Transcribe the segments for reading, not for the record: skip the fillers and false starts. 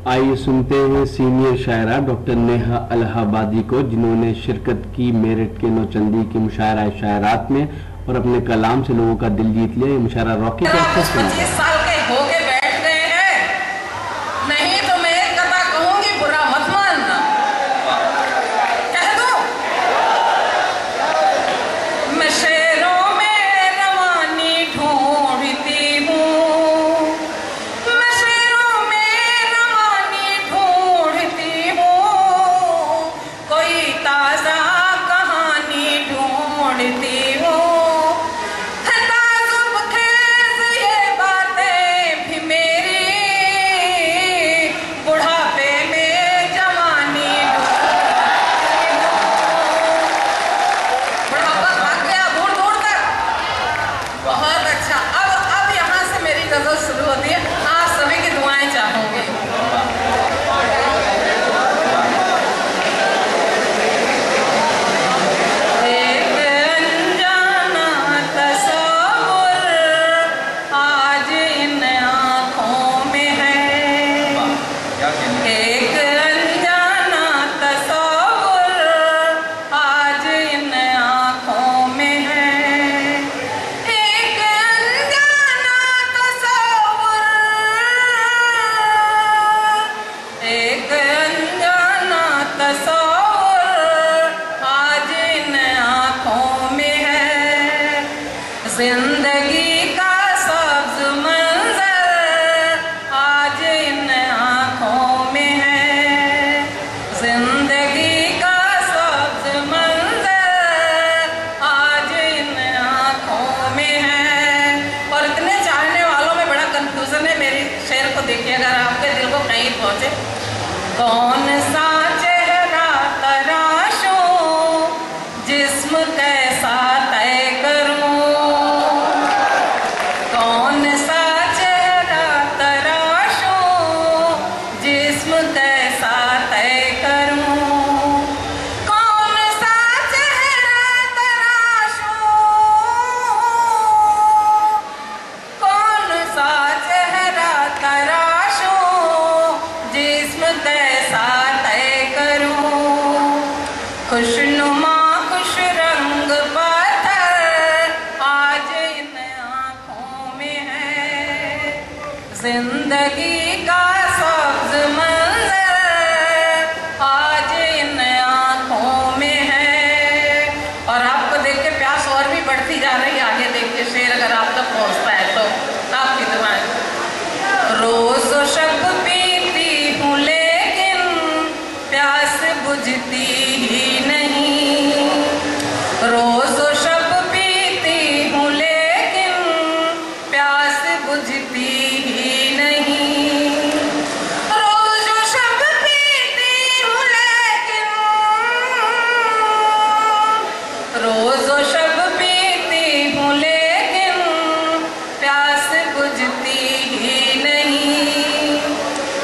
आइए सुनते हैं सीनियर शायरा डॉक्टर नेहा इलाहाबादी को, जिन्होंने शिरकत की मेरठ के नौचंदी की मुशायरा शायरात में और अपने कलाम से लोगों का दिल जीत लिया। ये मुशायरा रॉकी के 25 साल के हो के बैठ गए हैं, नहीं तो मैं एक कथा कहूंगी, बुरा मत मानना। कह दो मैं शेरों में रवानी ढूंढती हूँ, मैं शेरों में रवानी ढूंढती हूँ, कोई ताजा कहानी ढूंढती हूँ। शुरू होती है, आप सभी की दुआएं चाहूंगी। एक अनजाना तस्वुर आज इन आँखों में है, एक अनजाना तस्वुर आज इन आँखों में है, एक अनजाना तस्वुर आज इन आँखों में है। जिंदगी का सब्ज मंजर आज इन आँखों में है, जिंदगी का सब्ज मंजर आज इन आँखों में है। और इतने चाहने वालों में बड़ा कंफ्यूजन है। मेरी शेर को देखिए, अगर आपके दिल को कहीं पहुंचे। कौन सा चेहरा तराशूं, जिस्म कैसा तय करूं, कौन सा चेहरा तराशूं, जिस्म कैसा तय करूं, कौन सा चेहरा तराशूं, कौन सा चेहरा तराशूं, जिस्म कैसा तय करूं, खुशनुमा खुश रंग पत्थर आज इन आँखों में है, जिंदगी का सब्ज मंजर आज इन आँखों में है। और आपको देख के प्यास और भी बढ़ती जा रही है। आगे देखिए शेर अगर आप तक पहुँचता है तो आपकी दुआएं। रोज शब पीती हूँ लेकिन प्यास बुझती ही नहीं, रोज शब पीती हूँ लेकिन प्यास बुझती ही नहीं, रोज शब पीती हूँ लेकिन, रोज शब पीती हूँ लेकिन प्यास बुझती ही नहीं।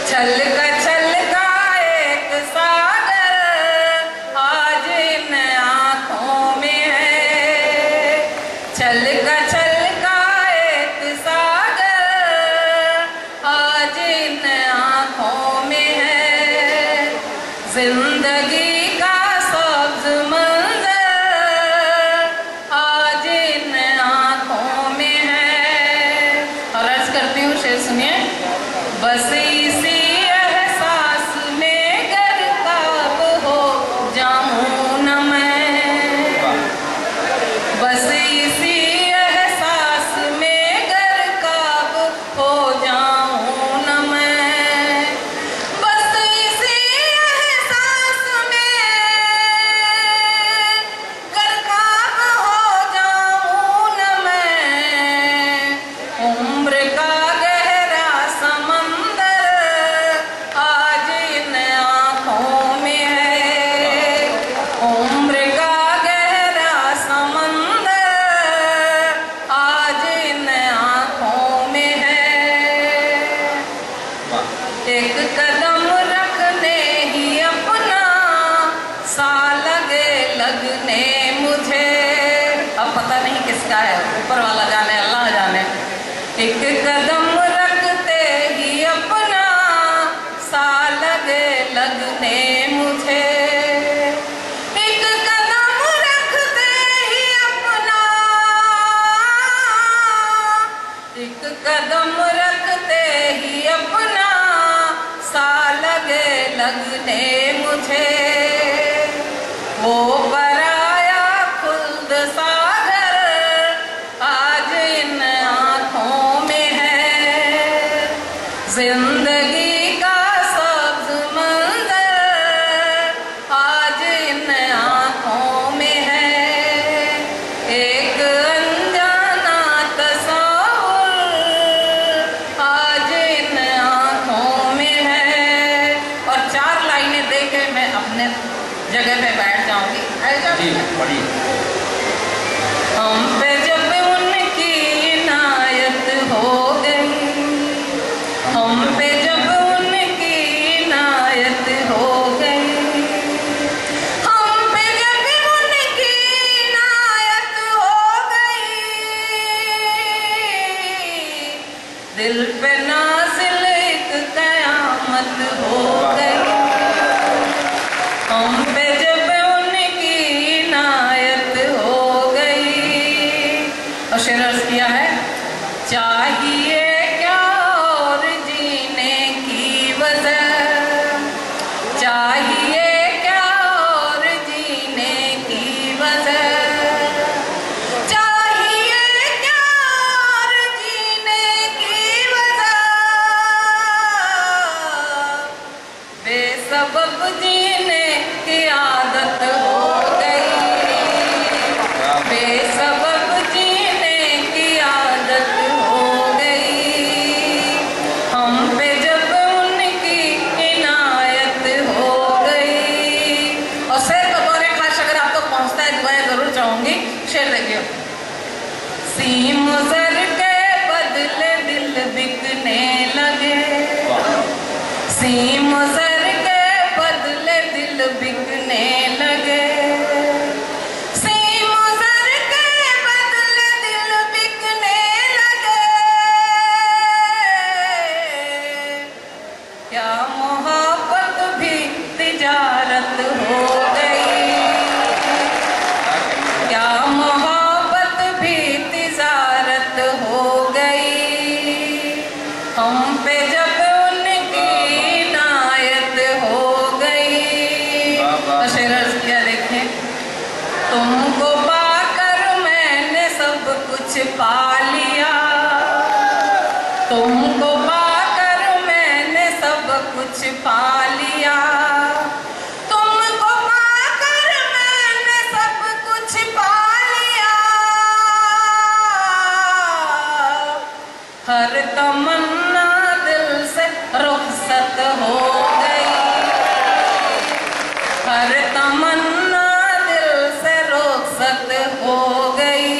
छलका छलका एक सागर आज इन आँखों में है, छलका छलका एक सागर आज इन आँखों में है, जिंदगी का सब्ज मंजर आज इन आँखों में है। और अर्ज करती हूँ, शेर सुनिए। बस इसी एहसास में गर्काब हो जाऊं न मैं, बस इसी एहसास में गर्काब हो जाऊं न मैं, बस इसी एहसास में गर्काब हो जाऊं न मैं। उम्र का गहरा समंदर आज इन आँखों में है, उम्र का गहरा समंदर आज इन आँखों में है। एक कदम रखने ही अपना सा लगे लगने मुझे, अब पता नहीं किसका है, ऊपर वाला जाने, अल्लाह जाने। एक कदम रखते ही अपना सा लगने मुझे, एक कदम रखते ही अपना, एक कदम रखते ही अपना सा लगे लगने मुझे। वो पराया खुल्द सागर आज इन आँखों में है, जिंदगी का सब्ज मंजर आज इन आँखों में है। एक अनजाना तस्वुर आज इन आँखों में है। और 4 लाइनें दे के मैं अपने जगह पे बैठ जाऊंगी। जी पढ़िए। हम पे जब उनकी इनायत हो गई, हम पे जब उनकी इनायत हो गई, हम पे जब उनकी इनायत हो गई, दिल पे नाज़िल एक क़यामत हो गई। हम पे जब उनकी इनायत हो गई। और शेर अर्ज़ किया है, चाहिए क्या और जीने की वजह, चाहिए क्या और जीने की वजह, चाहिए क्या और जीने की वजह, बेसबब जीने की आदत हो गई, बेसबब जीने की आदत हो गई। हम पे जब उनकी इनायत हो गई। और शेर का दौरे खास अगर आप तक पहुंचता है दुआएं जरूर चाहूंगी। शेर देखिए, सीम ज़र के बदले दिल बिकने लगे, सीम ज़र के बदले दिल बिकने लगे, सीम ज़र के बदले दिल बिकने लगे। क्या मोहब्बत भी तिजारत हो गई, क्या मोहब्बत भी तिजारत हो गई। हम पे जब उनकी इनायत हो गई। और शेर अर्ज़ किया देखें, तुमको पाकर मैंने सब कुछ पा लिया, तुमको पाकर मैंने सब कुछ पा लिया, तुमको पाकर मैंने सब कुछ पा लिया। हर तमन्ना दिल से रुखसत हो गई, हर तमन्ना दिल से रुखसत हो गई।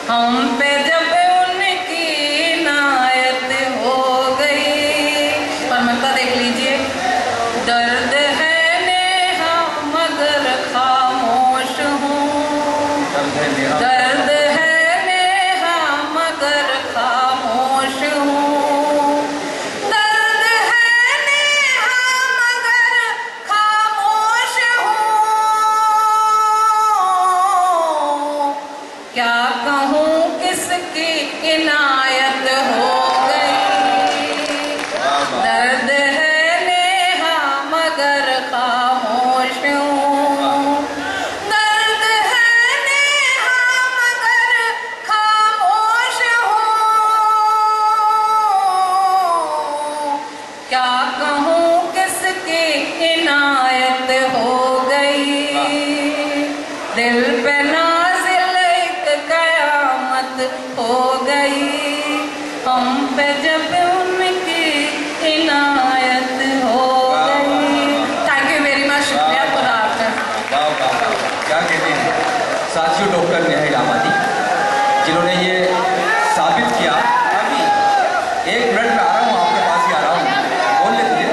हम पे जब उनकी इनायत हो गई। और मतलब देख लीजिए, दर्द है नेहा मगर खामोश हूँ, दर्द है नेहा मगर खामोश हूँ, दर्द है नेहा मगर खामोश हूँ। क्या कहूँ किसकी इनायत हो गई, दर्द है नेहा मगर खामोश हूँ, दर्द है नेहा मगर खामोश हूँ। क्या कहूँ किसकी इनायत हो गई, दिल पे नाज़िल एक क़यामत हो गई। हम पे जब उनकी इनायत हो गई। थैंक यू वेरी मच, शुक्रिया, खुदा हाफ़िज़। वाह वाह वाह, क्या कहते हैं साथियों, डॉक्टर नेहा इलाहाबादी जिन्होंने ये साबित किया। अभी 1 मिनट में आ रहा हूँ, आपके पास ही आ रहा हूँ, बोल लेते हैं।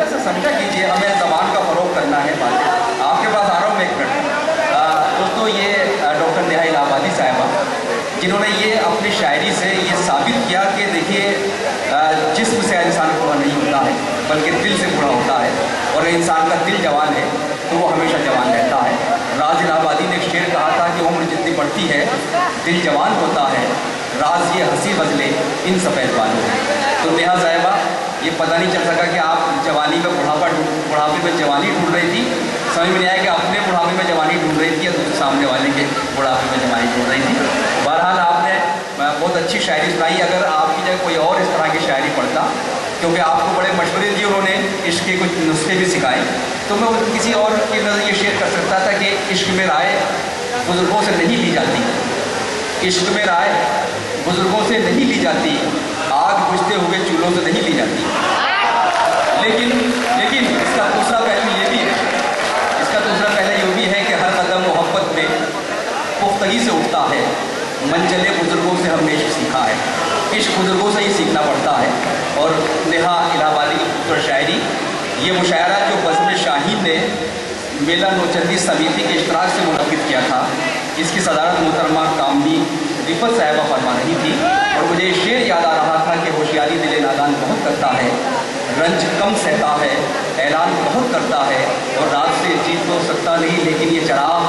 अगर इंसान का दिल जवान है तो वो हमेशा जवान रहता है। राज इलाहाबादी ने एक शेर कहा था कि उम्र जितनी बढ़ती है दिल जवान होता है, राज ये हंसी बदले इन सफ़ेद बालों में। तो नेहा साहिबा, ये पता नहीं चल सका कि आप जवानी में बुढ़ापे में जवानी ढूंढ रही थी, समझ में नहीं आया कि अपने बुढ़ापे में जवानी ढूंढ रही थी या दूसरे सामने वाले के बुढ़ापे में जवानी ढूंढ रही थी। बहरहाल आपने बहुत अच्छी शायरी सुनाई। अगर आपकी जगह कोई और इस तरह की शायरी पढ़ता, क्योंकि आपको बड़े मशवरे दिए उन्होंने, इश्क के कुछ नुस्खे भी सिखाए, तो मैं किसी और की नज़र ये शेयर कर सकता था कि इश्क में राय बुज़ुर्गों से नहीं ली जाती, इश्क में राय बुज़ुर्गों से नहीं ली जाती, आग बुझते हुए चूल्हों से नहीं ली जाती। लेकिन इसका दूसरा पहलू ये भी है, कि हर कदम मोहब्बत में पुख्तगी से उठता है, मंजिले बुज़ुर्गों से हमने इश्क सीखा है, इश्क बुज़ुर्गों से ही सीखना पड़ता है। और नेहा इलाहाबादी की खूबसूरत शायरी, ये मुशायरा जो बज़्म शाहीन ने मेला नौचंदी समिति के इश्तराक से मुनक़िद किया था, इसकी सदारत मोहतरमा कामनी रिफत साहिबा फरमा रही थी। और मुझे शेर याद आ रहा था कि होशियारी दिले नादान बहुत करता है, रंज कम सहता है, ऐलान बहुत करता है, और रात से जीत तो सकता नहीं, लेकिन ये चराग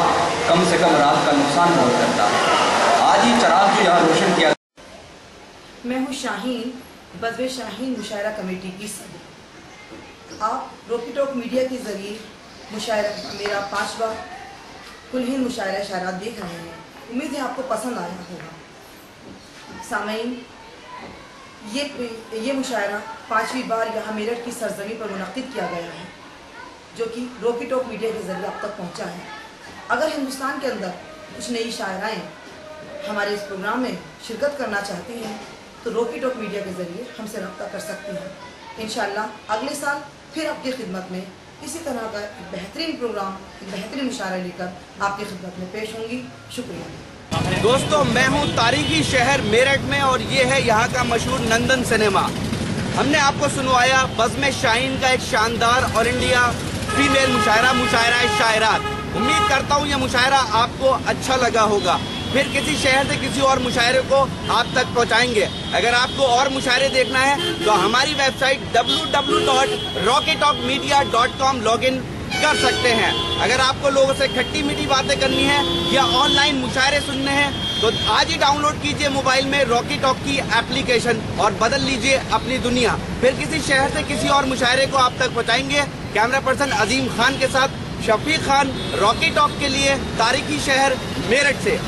कम से कम रात का नुकसान बहुत करता है। आज ये चराग जो यहाँ रोशन किया। मैं हूँ शाहीन, बज़्म शाहीन मुशायरा कमेटी की सदर। आप रोकी टॉक मीडिया के ज़रिए मुशायरा मेरा 5वां कुल हिंद मुशायरा शायरात देख रहे हैं। उम्मीद है आपको पसंद आया होगा। सामईन, ये मुशायरा 5वीं बार यहाँ मेरठ की सरजमी पर मुनक़्क़िद किया गया है, जो कि रोकी टॉक मीडिया के ज़रिए अब तक पहुँचा है। अगर हिंदुस्तान के अंदर कुछ नई शायराएँ हमारे इस प्रोग्राम में शिरकत करना चाहती हैं तो रोकी टॉक मीडिया के ज़रिए हमसे रब्ता कर सकती हैं। इंशाअल्लाह अगले साल फिर आपकी खिदमत में इसी तरह का एक बेहतरीन प्रोग्राम, एक बेहतरीन मुशायरा लेकर आपकी खिदमत में पेश होंगी। शुक्रिया। दोस्तों, मैं हूं तारीखी शहर मेरठ में और ये है यहाँ का मशहूर नंदन सिनेमा। हमने आपको सुनवाया बज़्म शाहीन का एक शानदार और इंडिया फीमेल मुशायरा शायरात। उम्मीद करता हूँ ये मुशायरा आपको अच्छा लगा होगा। फिर किसी शहर से किसी और मुशायरे को आप तक पहुंचाएंगे। अगर आपको और मुशायरे देखना है तो हमारी वेबसाइट www.rockytalkmedia.com लॉगिन कर सकते हैं। अगर आपको लोगों से खट्टी मीठी बातें करनी है या ऑनलाइन मुशायरे सुनने हैं तो आज ही डाउनलोड कीजिए मोबाइल में रॉकी टॉक की एप्लीकेशन और बदल लीजिए अपनी दुनिया। फिर किसी शहर से किसी और मुशायरे को आप तक पहुंचाएंगे। कैमरा पर्सन अजीम खान के साथ शफीक खान, रॉकी टॉक के लिए तारीखी शहर मेरठ से।